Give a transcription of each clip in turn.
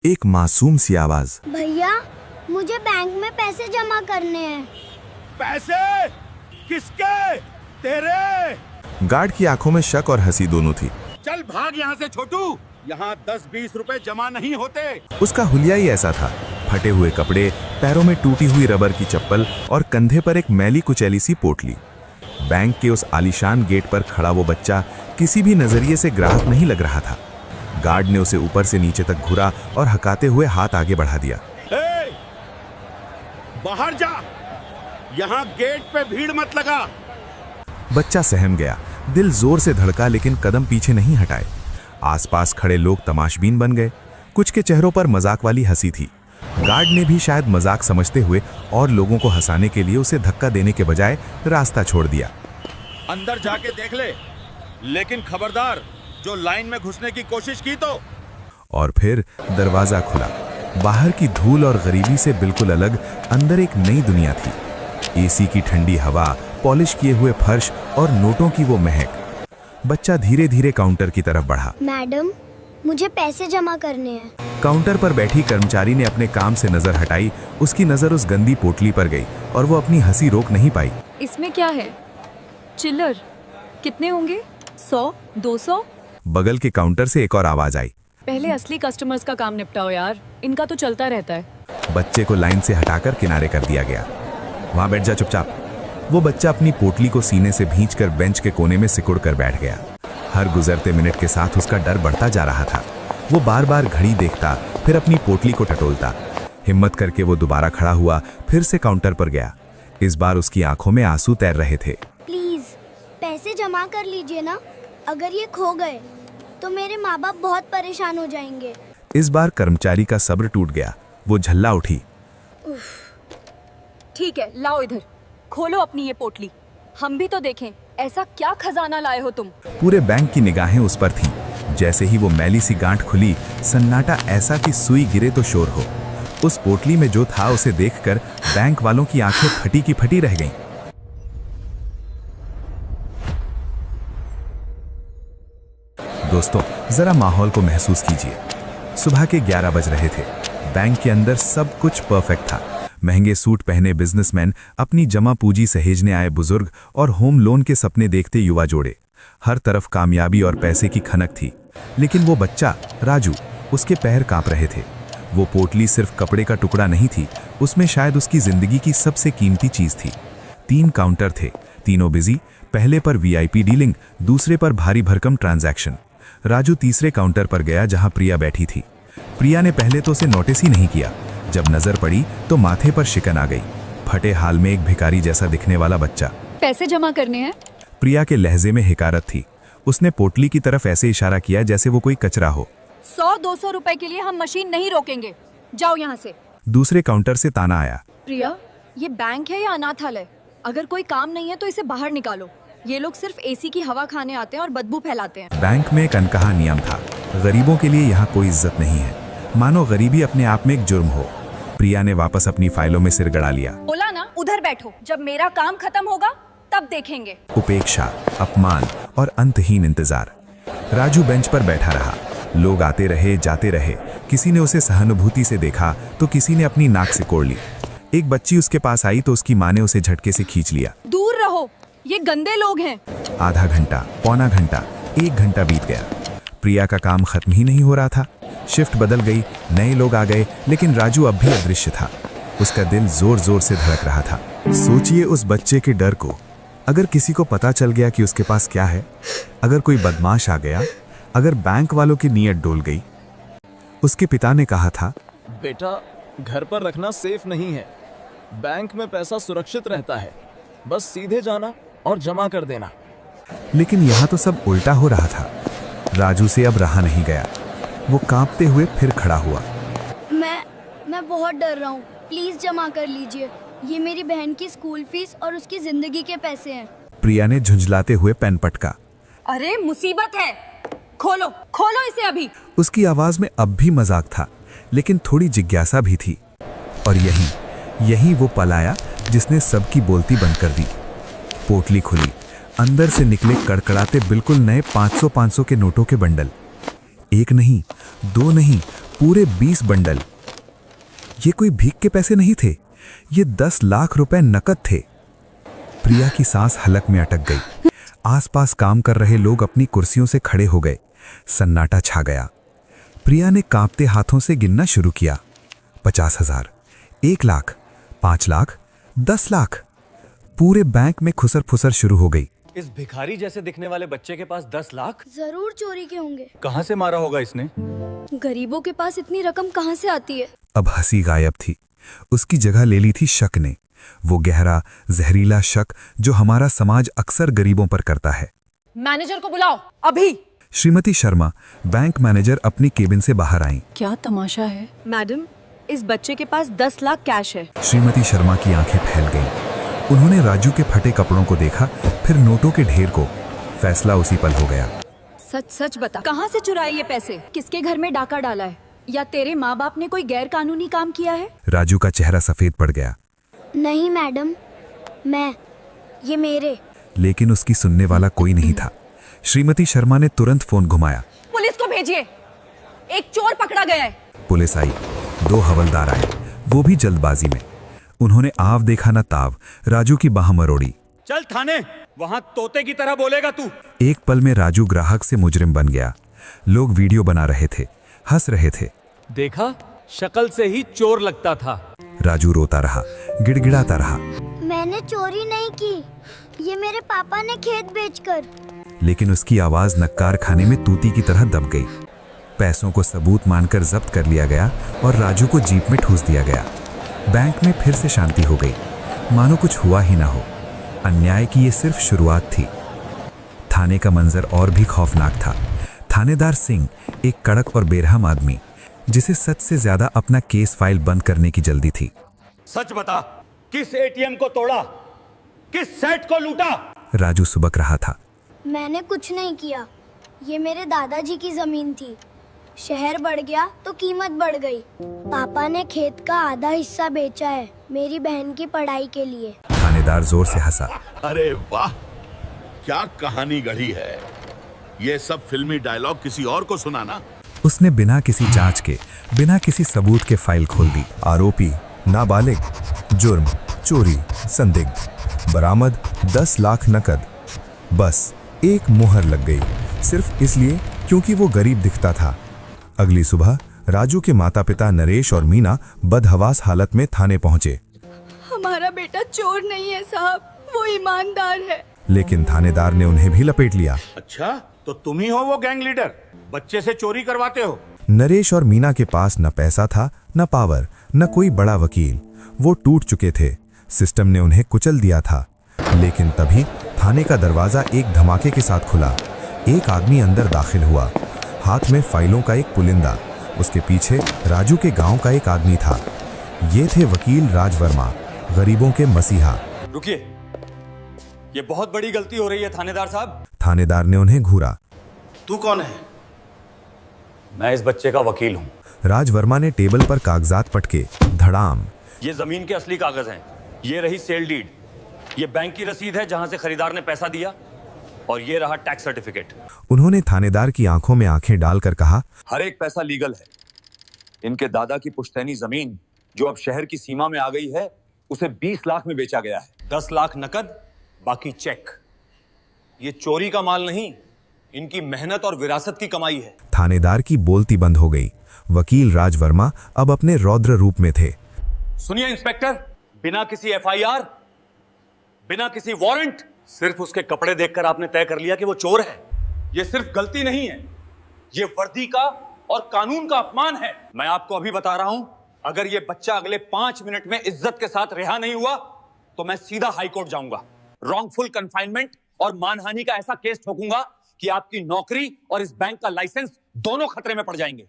एक मासूम सी आवाज। भैया मुझे बैंक में पैसे जमा करने हैं। पैसे? किसके? तेरे? गार्ड की आंखों में शक और हंसी दोनों थी। चल भाग यहाँ से छोटू, यहाँ 10-20 रुपए जमा नहीं होते। उसका हुलिया ही ऐसा था, फटे हुए कपड़े, पैरों में टूटी हुई रबर की चप्पल और कंधे पर एक मैली कुचैली सी पोटली। बैंक के उस आलीशान गेट पर खड़ा वो बच्चा किसी भी नजरिए से ग्राहक नहीं लग रहा था। गार्ड ने उसे ऊपर से नीचे तक घुरा और हकाते हुए हाथ आगे बढ़ा दिया। ए, बाहर जा, यहाँ गेट पे भीड़ मत लगा। बच्चा सहम गया, दिल जोर से धड़का लेकिन कदम पीछे नहीं हटाए। आसपास खड़े लोग तमाशबीन बन गए, कुछ के चेहरों पर मजाक वाली हंसी थी। गार्ड ने भी शायद मजाक समझते हुए और लोगों को हंसाने के लिए उसे धक्का देने के बजाय रास्ता छोड़ दिया। अंदर जाके देख ले, लेकिन खबरदार, जो लाइन में घुसने की कोशिश की तो। और फिर दरवाजा खुला। बाहर की धूल और गरीबी से बिल्कुल अलग अंदर एक नई दुनिया थी। एसी की ठंडी हवा, पॉलिश किए हुए फर्श और नोटों की वो महक। बच्चा धीरे धीरे काउंटर की तरफ बढ़ा। मैडम मुझे पैसे जमा करने हैं। काउंटर पर बैठी कर्मचारी ने अपने काम से नजर हटाई। उसकी नजर उस गंदी पोटली पर गई और वो अपनी हंसी रोक नहीं पाई। इसमें क्या है? चिल्लर कितने होंगे? 100, 200? बगल के काउंटर से एक और आवाज आई। पहले असली कस्टमर्स का काम निपटाओ यार, इनका तो चलता रहता है। बच्चे को लाइन से हटाकर किनारे कर दिया गया। वहां बैठ जा चुपचाप। वो बच्चा अपनी पोटली को सीने से भींचकर बेंच के कोने में सिकुड़ कर बैठ गया। हर गुजरते मिनट के साथ उसका डर बढ़ता जा रहा था। वो बार बार घड़ी देखता, फिर अपनी पोटली को टटोलता। हिम्मत करके वो दोबारा खड़ा हुआ, फिर से काउंटर पर गया। इस बार उसकी आंखों में आंसू तैर रहे थे। प्लीज पैसे जमा कर लीजिए ना, अगर ये खो गए तो मेरे माँ बाप बहुत परेशान हो जाएंगे। इस बार कर्मचारी का सब्र टूट गया। वो झल्ला उठी। ठीक है, लाओ इधर, खोलो अपनी ये पोटली, हम भी तो देखें ऐसा क्या खजाना लाए हो तुम। पूरे बैंक की निगाहें उस पर थीं। जैसे ही वो मैली सी गांठ खुली, सन्नाटा ऐसा कि सुई गिरे तो शोर हो। उस पोटली में जो था उसे देखकर बैंक वालों की आंखें फटी की फटी रह गईं। दोस्तों, जरा माहौल को महसूस कीजिए। सुबह के 11 बज रहे थे। बैंक के अंदर सब कुछ परफेक्ट था। महंगे सूट पहने बिजनेसमैन, अपनी जमा पूंजी सहेजने आए बुजुर्ग और होम लोन के सपने देखते युवा जोड़े। हर तरफ कामयाबी और पैसे की खनक थी। लेकिन वो बच्चा राजू, उसके पैर कांप रहे थे। वो पोटली सिर्फ कपड़े का टुकड़ा नहीं थी, उसमें शायद उसकी जिंदगी की सबसे कीमती चीज थी। 3 काउंटर थे, तीनों बिजी। पहले पर वीआईपी डीलिंग, दूसरे पर भारी भरकम ट्रांजैक्शन। राजू तीसरे काउंटर पर गया जहां प्रिया बैठी थी। प्रिया ने पहले तो उसे नोटिस ही नहीं किया। जब नजर पड़ी तो माथे पर शिकन आ गई। फटे हाल में एक भिखारी जैसा दिखने वाला बच्चा। पैसे जमा करने हैं? प्रिया के लहजे में हिकारत थी। उसने पोटली की तरफ ऐसे इशारा किया जैसे वो कोई कचरा हो। 100-200 रुपए के लिए हम मशीन नहीं रोकेंगे, जाओ यहाँ से। दूसरे काउंटर से ताना आया। प्रिया, ये बैंक है या अनाथालय? अगर कोई काम नहीं है तो इसे बाहर निकालो। ये लोग सिर्फ एसी की हवा खाने आते हैं और बदबू फैलाते हैं। बैंक में एक अनकहा नियम था, गरीबों के लिए यहाँ कोई इज्जत नहीं है, मानो गरीबी अपने आप में एक जुर्म हो। प्रिया ने वापस अपनी फाइलों में सिर गड़ा लिया। बोला ना, उधर बैठो, जब मेरा काम खत्म होगा तब देखेंगे। उपेक्षा, अपमान और अंतहीन इंतजार। राजू बेंच पर बैठा रहा। लोग आते रहे, जाते रहे। किसी ने उसे सहानुभूति से देखा तो किसी ने अपनी नाक सिकोड़ ली। एक बच्ची उसके पास आई तो उसकी माँ ने उसे झटके से खींच लिया। दूर रहो, ये गंदे लोग हैं। आधा घंटा, पौना घंटा, 1 घंटा बीत गया। प्रिया का काम खत्म ही नहीं हो रहा था। शिफ्ट बदल गई, नए लोग आ गए, लेकिन राजू अब भी अदृश्य था। उसका दिल जोर जोर से धड़क रहा था। सोचिए उस बच्चे के डर को। अगर किसी को पता चल गया कि उसके पास क्या है, अगर कोई बदमाश आ गया, अगर बैंक वालों की नीयत डोल गई। उसके पिता ने कहा था, बेटा घर पर रखना सेफ नहीं है, बैंक में पैसा सुरक्षित रहता है, बस सीधे जाना और जमा कर देना। लेकिन यहाँ तो सब उल्टा हो रहा था। राजू से अब रहा नहीं गया। वो कांपते हुए फिर खड़ा हुआ। मैं बहुत डर रहा हूँ, प्लीज जमा कर लीजिए। ये मेरी बहन की स्कूल फीस और उसकी जिंदगी के पैसे हैं। प्रिया ने झुंझलाते हुए पेन पटका। अरे मुसीबत है, खोलो खोलो इसे अभी। उसकी आवाज में अब भी मजाक था, लेकिन थोड़ी जिज्ञासा भी थी। और यही वो पल आया जिसने सबकी बोलती बंद कर दी। पोटली खुली, अंदर से निकले कड़कड़ाते बिल्कुल नए 500-500 के नोटों के बंडल। एक नहीं, दो नहीं, पूरे 20 बंडल। ये कोई भीख के पैसे नहीं थे, ये 10 लाख रुपए नकद थे। प्रिया की सांस हलक में अटक गई। आसपास काम कर रहे लोग अपनी कुर्सियों से खड़े हो गए। सन्नाटा छा गया। प्रिया ने कांपते हाथों से गिनना शुरू किया। 50,000, 1 लाख, 5 लाख, 10 लाख। पूरे बैंक में खुसर फुसर शुरू हो गई। इस भिखारी जैसे दिखने वाले बच्चे के पास 10 लाख? जरूर चोरी के होंगे। कहाँ से मारा होगा इसने? गरीबों के पास इतनी रकम कहाँ से आती है? अब हंसी गायब थी। उसकी जगह ले ली थी शक ने, वो गहरा जहरीला शक जो हमारा समाज अक्सर गरीबों पर करता है। मैनेजर को बुलाओ अभी। श्रीमती शर्मा, बैंक मैनेजर, अपनी केबिन से बाहर आईं। क्या तमाशा है? मैडम, इस बच्चे के पास 10 लाख कैश है। श्रीमती शर्मा की आंखें फैल गईं। उन्होंने राजू के फटे कपड़ों को देखा, फिर नोटों के ढेर को। फैसला उसी पल हो गया। सच सच बता, कहाँ से चुराए ये पैसे? किसके घर में डाका डाला है? या तेरे माँ बाप ने कोई गैर कानूनी काम किया है? राजू का चेहरा सफेद पड़ गया। नहीं मैडम, ये मेरे। लेकिन उसकी सुनने वाला कोई नहीं था। श्रीमती शर्मा ने तुरंत फोन घुमाया। पुलिस को भेजिए, एक चोर पकड़ा गया है। पुलिस आई, 2 हवलदार आए, वो भी जल्दबाजी में। उन्होंने आव देखा न ताव, राजू की बाह मरोड़ी। चल थाने, वहां तोते की तरह बोलेगा तू। एक पल में राजू ग्राहक से मुजरिम बन गया। लोग वीडियो बना रहे थे, हंस रहे थे। देखा, शक्ल से ही चोर लगता था। राजू रोता रहा, गिड़गिड़ाता रहा। मैंने चोरी नहीं की, ये मेरे पापा ने खेत बेचकर। लेकिन उसकी आवाज नक्कार खाने में तूती की तरह दब गई। पैसों को सबूत मानकर जब्त कर लिया गया और राजू को जीप में ठूस दिया गया। बैंक में फिर से शांति हो गई, मानो कुछ हुआ ही ना हो। अन्याय की ये सिर्फ शुरुआत थी। थाने का मंजर और भी खौफनाक था। थानेदार सिंह, एक कड़क और बेरहम आदमी, जिसे सच से ज्यादा अपना केस फाइल बंद करने की जल्दी थी। सच बता, किस एटीएम को तोड़ा, किस सेट को लूटा? राजू सुबक रहा था। मैंने कुछ नहीं किया, ये मेरे दादाजी की जमीन थी। शहर बढ़ गया तो कीमत बढ़ गई। पापा ने खेत का आधा हिस्सा बेचा है मेरी बहन की पढ़ाई के लिए। थानेदार जोर से हंसा। अरे वाह, क्या कहानी गढ़ी है। ये सब फिल्मी डायलॉग किसी और को सुनाना। उसने बिना किसी जांच के, बिना किसी सबूत के फाइल खोल दी। आरोपी नाबालिग, जुर्म चोरी, संदिग्ध, बरामद 10 लाख नकद। बस एक मुहर लग गई, सिर्फ इसलिए क्योंकि वो गरीब दिखता था। अगली सुबह राजू के माता पिता नरेश और मीना बदहवास हालत में थाने पहुंचे। हमारा बेटा चोर नहीं है साहब, वो ईमानदार है। लेकिन थानेदार ने उन्हें भी लपेट लिया। अच्छा, तो तुम ही हो वो गैंग लीडर, बच्चे से चोरी करवाते हो? नरेश और मीना के पास न पैसा था, न पावर, न कोई बड़ा वकील। वो टूट चुके थे, सिस्टम ने उन्हें कुचल दिया था। लेकिन तभी थाने का दरवाजा एक धमाके के साथ खुला। एक आदमी अंदर दाखिल हुआ, हाथ में फाइलों का एक पुलिंदा। उसके पीछे राजू के गांव का एक आदमी था। ये थे वकील राज वर्मा, गरीबों के मसीहा। रुकिए, ये बहुत बड़ी गलती हो रही है थानेदार साहब। थानेदार ने उन्हें घूरा। तू कौन है? मैं इस बच्चे का वकील हूँ। राज वर्मा ने टेबल पर कागजात पटके। धड़ाम। ये जमीन के असली कागज हैं। ये रही सेल डीड, ये बैंक की रसीद है जहां से खरीदार ने पैसा दिया, और ये रहा टैक्स सर्टिफिकेट। उन्होंने थानेदार की आंखों में आंखें डालकर कहा, हर एक पैसा लीगल है। इनके दादा की पुश्तैनी जमीन जो अब शहर की सीमा में आ गई है, उसे 20 लाख में बेचा गया है। 10 लाख नकद, बाकी चेक। ये चोरी का माल नहीं, इनकी मेहनत और विरासत की कमाई है। थानेदार की बोलती बंद हो गई। वकील राज वर्मा अब अपने रौद्र रूप में थे। सुनिए इंस्पेक्टर, बिना किसी एफआईआर, बिना किसी वारंट, सिर्फ उसके कपड़े देखकर आपने तय कर लिया कि वो चोर है। ये सिर्फ गलती नहीं है, ये वर्दी का और कानून का अपमान है। मैं आपको अभी बता रहा हूं, अगर ये बच्चा अगले 5 मिनट में इज्जत के साथ रिहा नहीं हुआ तो मैं सीधा हाई कोर्ट जाऊंगा। रॉन्गफुल कन्फाइनमेंट और मानहानि का ऐसा केस ठोकूंगा कि आपकी नौकरी और इस बैंक का लाइसेंस दोनों खतरे में पड़ जाएंगे।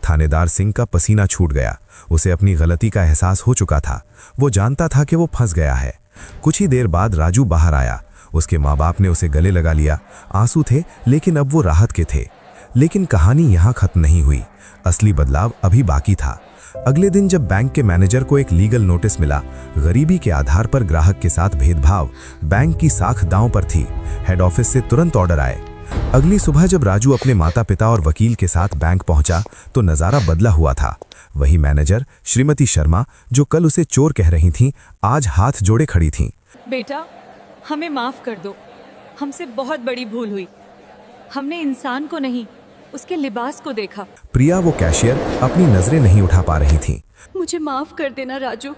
थानेदार सिंह का पसीना छूट गया। उसे अपनी गलती का एहसास हो चुका था। वो जानता था कि वो फंस गया है। कुछ ही देर बाद राजू बाहर आया। उसके माँ बाप ने उसे गले लगा लिया। आंसू थे, लेकिन अब वो राहत के थे। लेकिन कहानी यहाँ खत्म नहीं हुई। असली बदलाव अभी बाकी था। अगले दिन जब बैंक के मैनेजर को एक लीगल नोटिस मिला, गरीबी के आधार पर ग्राहक के साथ भेदभाव, बैंक की साख दांव पर थी। हेड ऑफिस से तुरंत ऑर्डर आए, अगली सुबह जब राजू अपने माता पिता और वकील के साथ बैंक पहुंचा तो नज़ारा बदला हुआ था। वही मैनेजर श्रीमती शर्मा जो कल उसे चोर कह रही थीं, आज हाथ जोड़े खड़ी थीं। बेटा, हमें माफ कर दो, हमसे बहुत बड़ी भूल हुई। हमने इंसान को नहीं, उसके लिबास को देखा। प्रिया वो कैशियर अपनी नजरें नहीं उठा पा रही थीं। मुझे माफ कर देना राजू,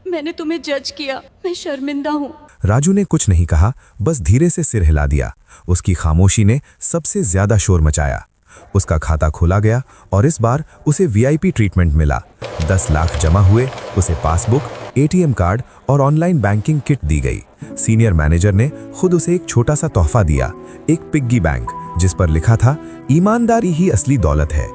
मैंने तुम्हें जज किया, मैं शर्मिंदा हूँ। राजू ने कुछ नहीं कहा, बस धीरे से सिर हिला दिया। उसकी खामोशी ने सबसे ज्यादा शोर मचाया। उसका खाता खोला गया और इस बार उसे वीआईपी ट्रीटमेंट मिला। 10 लाख जमा हुए, उसे पासबुक, एटीएम कार्ड और ऑनलाइन बैंकिंग किट दी गई। सीनियर मैनेजर ने खुद उसे एक छोटा सा तोहफा दिया, एक पिग्गी बैंक जिस पर लिखा था, ईमानदारी ही असली दौलत है।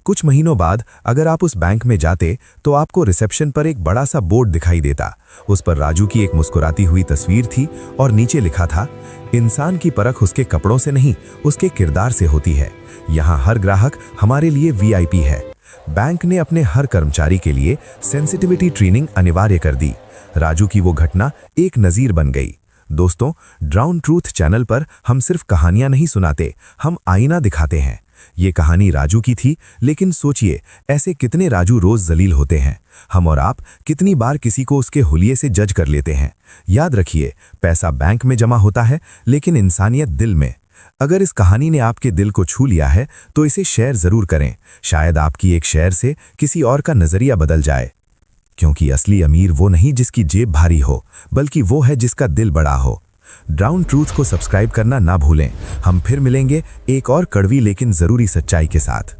कुछ महीनों बाद अगर आप उस बैंक में जाते तो आपको रिसेप्शन पर एक बड़ा सा बोर्ड दिखाई देता। उस पर राजू की एक मुस्कुराती हुई तस्वीर थी और नीचे लिखा था, इंसान की परख उसके कपड़ों से नहीं, उसके किरदार से होती है। यहाँ हर ग्राहक हमारे लिए वीआईपी है। बैंक ने अपने हर कर्मचारी के लिए सेंसिटिविटी ट्रेनिंग अनिवार्य कर दी। राजू की वो घटना एक नज़ीर बन गई। दोस्तों, ड्राउन ट्रूथ चैनल पर हम सिर्फ कहानियां नहीं सुनाते, हम आईना दिखाते हैं। ये कहानी राजू की थी, लेकिन सोचिए ऐसे कितने राजू रोज जलील होते हैं। हम और आप कितनी बार किसी को उसके हुलिये से जज कर लेते हैं। याद रखिए, पैसा बैंक में जमा होता है, लेकिन इंसानियत दिल में। अगर इस कहानी ने आपके दिल को छू लिया है तो इसे शेयर जरूर करें। शायद आपकी एक शेयर से किसी और का नजरिया बदल जाए। क्योंकि असली अमीर वो नहीं जिसकी जेब भारी हो, बल्कि वो है जिसका दिल बड़ा हो। ड्राउन ट्रूथ को सब्सक्राइब करना ना भूलें। हम फिर मिलेंगे एक और कड़वी लेकिन जरूरी सच्चाई के साथ।